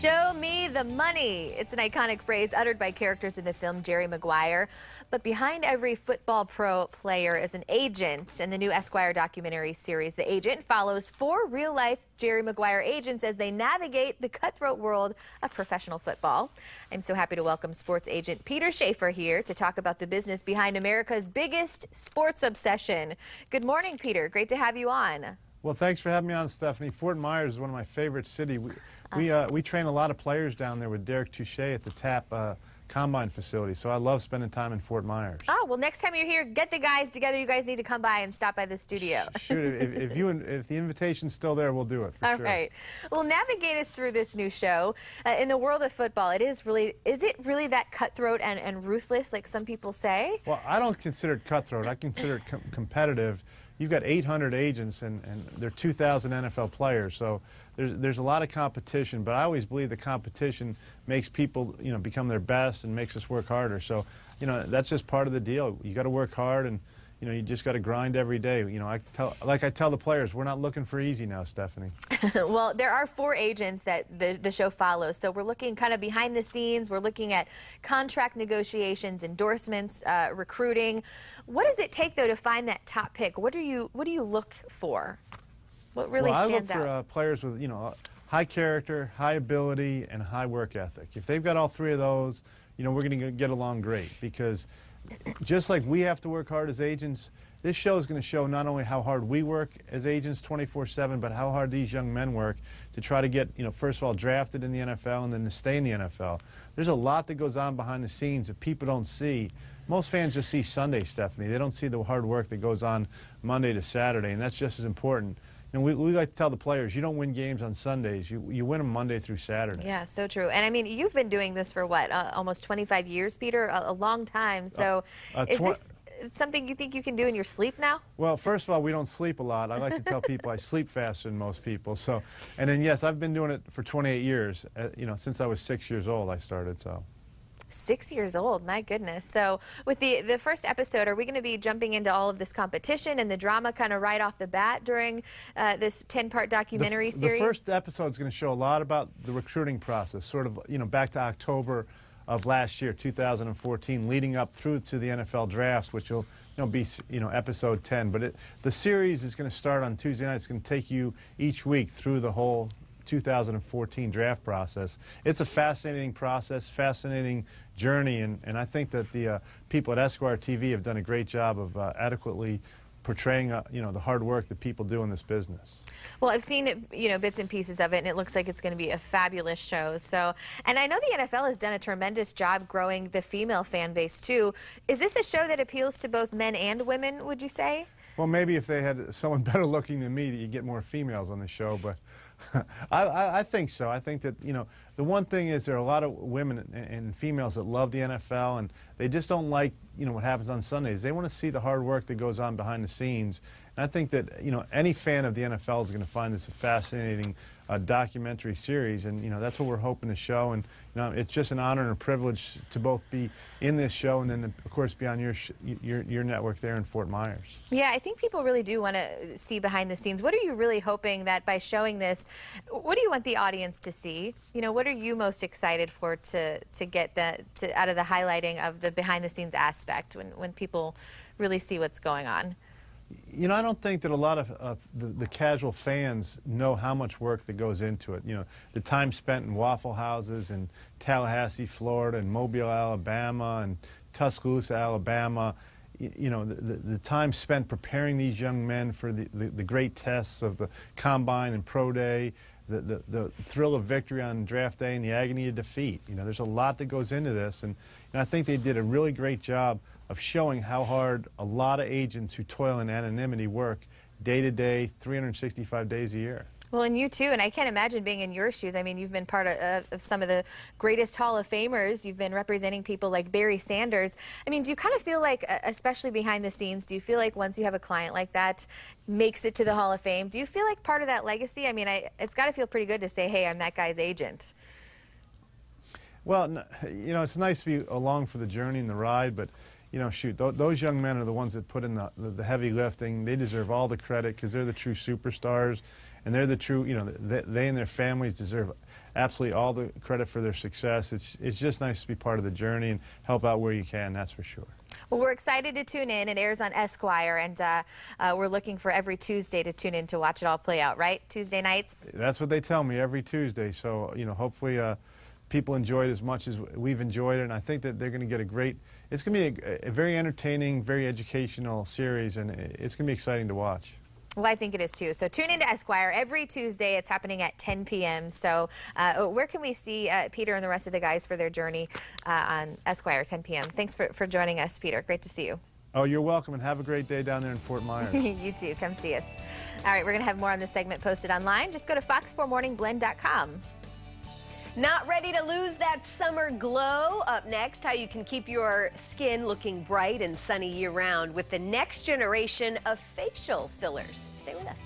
Show me the money. It's an iconic phrase uttered by characters in the film Jerry Maguire. But behind every football pro player is an agent. In the new Esquire documentary series, The Agent follows 4 real-life Jerry Maguire agents as they navigate the cutthroat world of professional football. I'm so happy to welcome sports agent Peter Schaefer here to talk about the business behind America's biggest sports obsession. Good morning, Peter. Great to have you on. Well, thanks for having me on, Stephanie. Fort Myers is one of my favorite cities. We train a lot of players down there with Derek Touche at the TAP Combine facility, so I love spending time in Fort Myers. Oh, well, next time you're here, get the guys together. You guys need to come by and stop by the studio. Shoot, if the invitation's still there, we'll do it, for sure. All right. Well, navigate us through this new show. In the world of football, is it really that cutthroat and ruthless like some people say? Well, I don't consider it cutthroat. I consider it competitive. You've got 800 agents, and there are 2,000 NFL players, so there's a lot of competition. But I always believe the competition makes people, become their best and makes us work harder. So, that's just part of the deal. You got to work hard, and you just got to grind every day. I tell the players, we're not looking for easy now, Stephanie. Well, there are 4 agents that the show follows, so we're looking kind of behind the scenes. We're looking at contract negotiations, endorsements, recruiting. What does it take, though, to find that top pick? What do you look for? What really stands out? I look for players with high character, high ability, and high work ethic. If they've got all 3 of those, we're going to get along great, because just like we have to work hard as agents, this show is going to show not only how hard we work as agents 24/7, but how hard these young men work to try to get, first of all, drafted in the NFL and then to stay in the NFL. There's a lot that goes on behind the scenes that people don't see. Most fans just see Sunday, Stephanie. They don't see the hard work that goes on Monday to Saturday, and that's just as important. And we like to tell the players, you don't win games on Sundays. You win them Monday through Saturday. Yeah, so true. And I mean, you've been doing this for what, almost 25 years, Peter? A long time. So is this something you think you can do in your sleep now? Well, first of all, we don't sleep a lot. I like to tell people I sleep faster than most people. So, and then yes, I've been doing it for 28 years. Since I was 6 years old, I started. So. 6 years old, my goodness. So with the first episode, are we going to be jumping into all of this competition and the drama kind of right off the bat during this 10-part documentary series? The first episode is going to show a lot about the recruiting process, sort of, back to October of last year, 2014, leading up through to the NFL draft, which will be episode 10. But the series is going to start on Tuesday night. It's going to take you each week through the whole 2014 draft process. It's a fascinating process, fascinating journey, and I think that the people at Esquire TV have done a great job of adequately portraying the hard work that people do in this business. Well, I've seen it, bits and pieces of it, and it looks like it's going to be a fabulous show. So, and I know the NFL has done a tremendous job growing the female fan base too. Is this a show that appeals to both men and women, would you say? Well, maybe if they had someone better looking than me, you'd get more females on the show, but I think so. I think that, the one thing is there are a lot of women and females that love the NFL, and they just don't like, what happens on Sundays. They want to see the hard work that goes on behind the scenes. And I think that, any fan of the NFL is going to find this a fascinating documentary series, and, that's what we're hoping to show. And, it's just an honor and a privilege to both be in this show and then, of course, be on your network there in Fort Myers. Yeah, I think people really do want to see behind the scenes. What are you really hoping that by showing this, what do you want the audience to see? What are you most excited for to get out of the highlighting of the behind the scenes aspect when people really see what's going on? I don't think that a lot of the casual fans know how much work that goes into it. The time spent in Waffle Houses in Tallahassee, Florida, and Mobile, Alabama, and Tuscaloosa, Alabama. The time spent preparing these young men for the great tests of the Combine and Pro Day, the thrill of victory on draft day and the agony of defeat. There's a lot that goes into this, and I think they did a really great job of showing how hard a lot of agents who toil in anonymity work day to day, 365 days a year. Well, and you too, and I can't imagine being in your shoes. I mean, you've been part of some of the greatest Hall of Famers. You've been representing people like Barry Sanders. I mean, do you kind of feel like, especially behind the scenes, do you feel like once you have a client like that makes it to the Hall of Fame, do you feel like part of that legacy? I mean, it's got to feel pretty good to say, hey, I'm that guy's agent. Well, it's nice to be along for the journey and the ride, but shoot, those young men are the ones that put in the heavy lifting. They deserve all the credit because they're the true superstars, and they're the true, they and their families deserve absolutely all the credit for their success. It's just nice to be part of the journey and help out where you can, that's for sure. Well, we're excited to tune in. It airs on Esquire, and we're looking for every Tuesday to tune in to watch it all play out, right? Tuesday nights? That's what they tell me, every Tuesday. So, you know, hopefully people enjoy it as much as we've enjoyed it, and I think that they're going to get it's going to be a very entertaining, very educational series, and it's going to be exciting to watch. Well, I think it is too. So tune into Esquire every Tuesday. It's happening at 10 p.m. So where can we see Peter and the rest of the guys for their journey on Esquire, 10 p.m.? Thanks for joining us, Peter. Great to see you. Oh, you're welcome, and have a great day down there in Fort Myers. You too. Come see us. All right, we're going to have more on this segment posted online. Just go to fox4morningblend.com. Not ready to lose that summer glow? Up next, how you can keep your skin looking bright and sunny year-round with the next generation of facial fillers. Stay with us.